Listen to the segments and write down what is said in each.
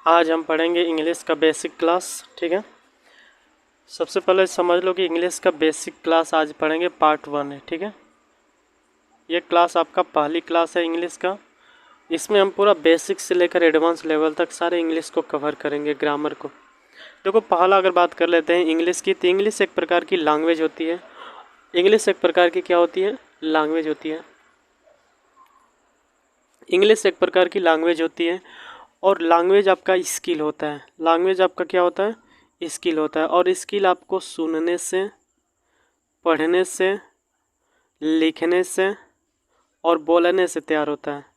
आज हम पढ़ेंगे इंग्लिश का बेसिक क्लास। ठीक है, सबसे पहले समझ लो कि इंग्लिश का बेसिक क्लास आज पढ़ेंगे पार्ट 1 है। ठीक है, ये क्लास आपका पहली क्लास है इंग्लिश का। इसमें हम पूरा बेसिक से लेकर एडवांस लेवल तक सारे इंग्लिश को कवर करेंगे, ग्रामर को। देखो, पहला अगर बात कर लेते हैं इंग्लिश की, तो इंग्लिश एक प्रकार की लैंग्वेज होती है। इंग्लिश एक प्रकार की क्या होती है? लैंग्वेज होती है। इंग्लिश एक प्रकार की लैंग्वेज होती है और लैंग्वेज आपका स्किल होता है। लैंग्वेज आपका क्या होता है? स्किल होता है। और स्किल आपको सुनने से, पढ़ने से, लिखने से और बोलने से तैयार होता है।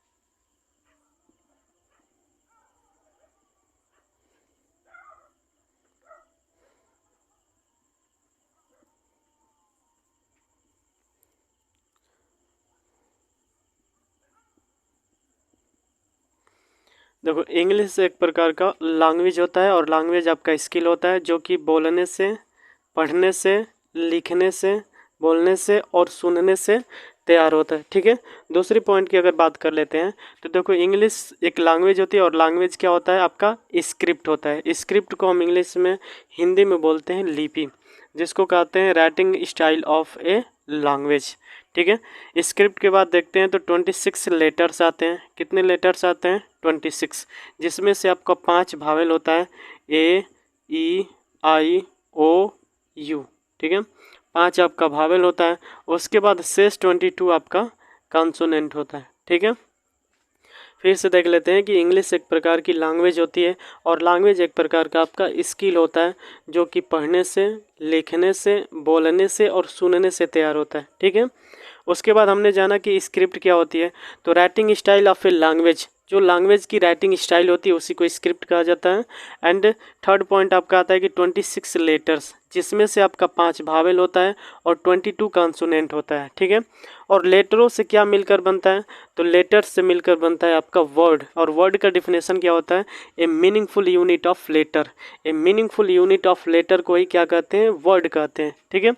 देखो, इंग्लिश एक प्रकार का लैंग्वेज होता है और लैंग्वेज आपका स्किल होता है, जो कि बोलने से, पढ़ने से, लिखने से, बोलने से और सुनने से तैयार होता है। ठीक है, दूसरी पॉइंट की अगर बात कर लेते हैं तो देखो, इंग्लिश एक लैंग्वेज होती है और लैंग्वेज क्या होता है? आपका स्क्रिप्ट होता है। स्क्रिप्ट को हम इंग्लिश में, हिंदी में बोलते हैं लिपि, जिसको कहते हैं writing style of a language. ठीक है, स्क्रिप्ट के बाद देखते हैं तो 26 लेटर्स आते हैं। कितने लेटर्स आते हैं? 26, जिसमें से आपका 5 भावेल होता है, ए, ई, आई, ओ, यू। ठीक है, 5 आपका भावेल होता है। उसके बाद शेष 22 आपका कॉन्सोनेंट होता है। ठीक है, फिर से देख लेते हैं कि इंग्लिश एक प्रकार की लैंग्वेज होती है और लैंग्वेज एक प्रकार का आपका स्किल होता है, जो कि पढ़ने से, लिखने से, बोलने से और सुनने से तैयार होता है। ठीक है, उसके बाद हमने जाना कि स्क्रिप्ट क्या होती है। तो writing style of a language, जो लैंग्वेज की राइटिंग स्टाइल होती है उसी को स्क्रिप्ट कहा जाता है। एंड थर्ड पॉइंट आपका आता है कि 26 लेटर्स, जिसमें से आपका 5 भावेल होता है और 22 कॉन्सोनेंट होता है। ठीक है, और लेटरों से क्या मिलकर बनता है? तो लेटर्स से मिलकर बनता है आपका वर्ड। और वर्ड का डिफिनेशन क्या होता है? A meaningful unit of letter. A meaningful unit of letter को ही क्या कहते हैं? वर्ड कहते हैं। ठीक है,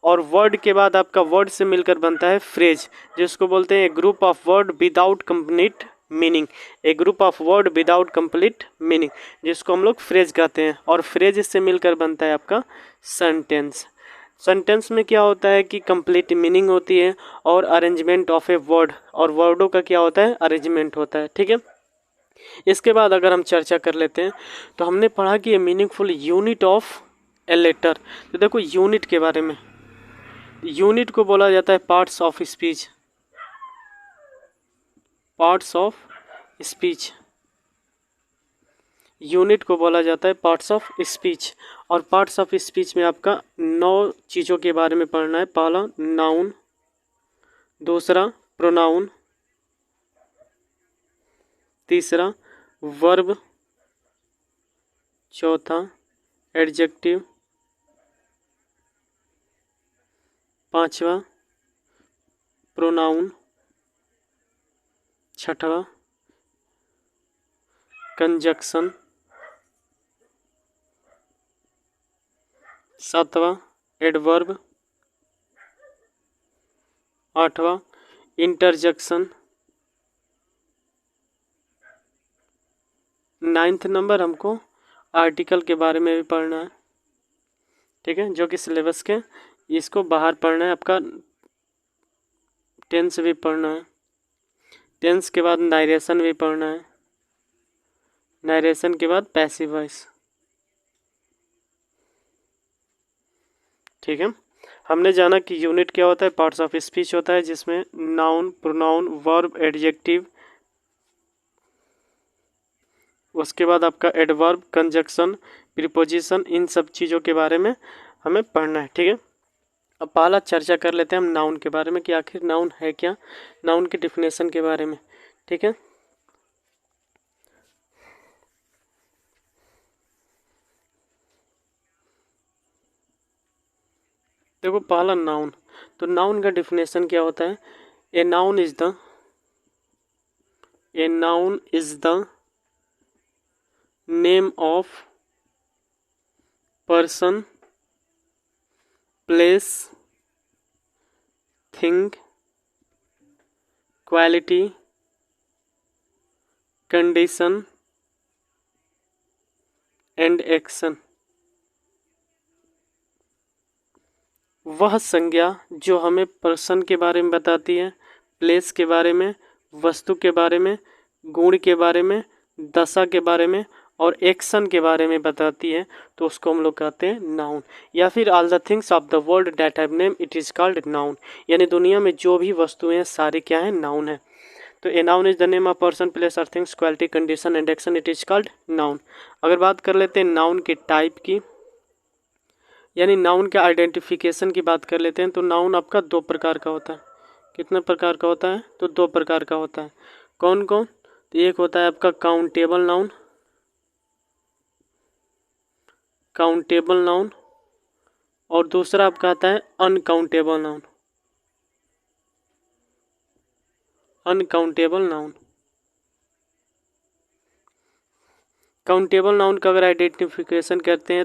और वर्ड के बाद आपका वर्ड से मिलकर बनता है फ्रेज, जिसको बोलते हैं a group of word without complete meaning. A group of word without complete meaning, जिसको हम लोग फ्रेज कहते हैं। और फ्रेज से मिलकर बनता है आपका सेंटेंस। सेंटेंस में क्या होता है कि कंप्लीट मीनिंग होती है और अरेंजमेंट ऑफ ए वर्ड, और वर्डों का क्या होता है? अरेंजमेंट होता है। ठीक है, इसके बाद अगर हम चर्चा कर लेते हैं तो हमने पढ़ा कि a meaningful unit of a letter. तो देखो, यूनिट के बारे में, यूनिट को बोला जाता है parts of speech. Parts of speech, unit को बोला जाता है पार्ट्स ऑफ स्पीच। और पार्ट्स ऑफ स्पीच में आपका 9 चीज़ों के बारे में पढ़ना है। पहला नाउन, दूसरा प्रोनाउन, तीसरा वर्ब, चौथा एडजेक्टिव, पांचवा प्रोनाउन, छठवा कंजक्शन, सातवां एडवर्ब, आठवां इंटरजेक्शन, 9th नंबर हमको आर्टिकल के बारे में भी पढ़ना है। ठीक है, जो कि सिलेबस के, इसको बाहर पढ़ना है। आपका टेंस भी पढ़ना है। टेंस के बाद नारेशन भी पढ़ना है। नारेशन के बाद पैसिव वॉइस। ठीक है, हमने जाना कि यूनिट क्या होता है? पार्ट्स ऑफ स्पीच होता है, जिसमें नाउन, प्रोनाउन, वर्ब, एडजेक्टिव, उसके बाद आपका एडवर्ब, कंजक्शन, प्रीपोजिशन, इन सब चीज़ों के बारे में हमें पढ़ना है। ठीक है, अब पहला चर्चा कर लेते हैं हम नाउन के बारे में कि आखिर नाउन है क्या, नाउन के डिफिनेशन के बारे में। ठीक है, देखो, पहला नाउन। तो नाउन का डिफिनेशन क्या होता है? ए noun is the, A noun is the name of person, place, thing, quality, condition, and action वह संज्ञा जो हमें पर्सन के बारे में बताती है, प्लेस के बारे में, वस्तु के बारे में, गुण के बारे में, दशा के बारे में और एक्शन के बारे में बताती है, तो उसको हम लोग कहते हैं नाउन। या फिर all the things of the world that have name it is called noun, यानी दुनिया में जो भी वस्तुएं हैं सारी क्या है, नाउन है। तो a noun is the name of person, place और things, quality, condition and action, it is called noun. अगर बात कर लेते हैं नाउन के टाइप की, यानी नाउन के आइडेंटिफिकेशन की बात कर लेते हैं, तो नाउन आपका दो प्रकार का होता है। कितने प्रकार का होता है, तो दो प्रकार का होता है। कौन कौन, तो एक होता है आपका काउंटेबल नाउन, काउंटेबल नाउन, और दूसरा आपका आता है uncountable noun, uncountable noun. Countable noun का अगर आइडेंटिफिकेशन करते हैं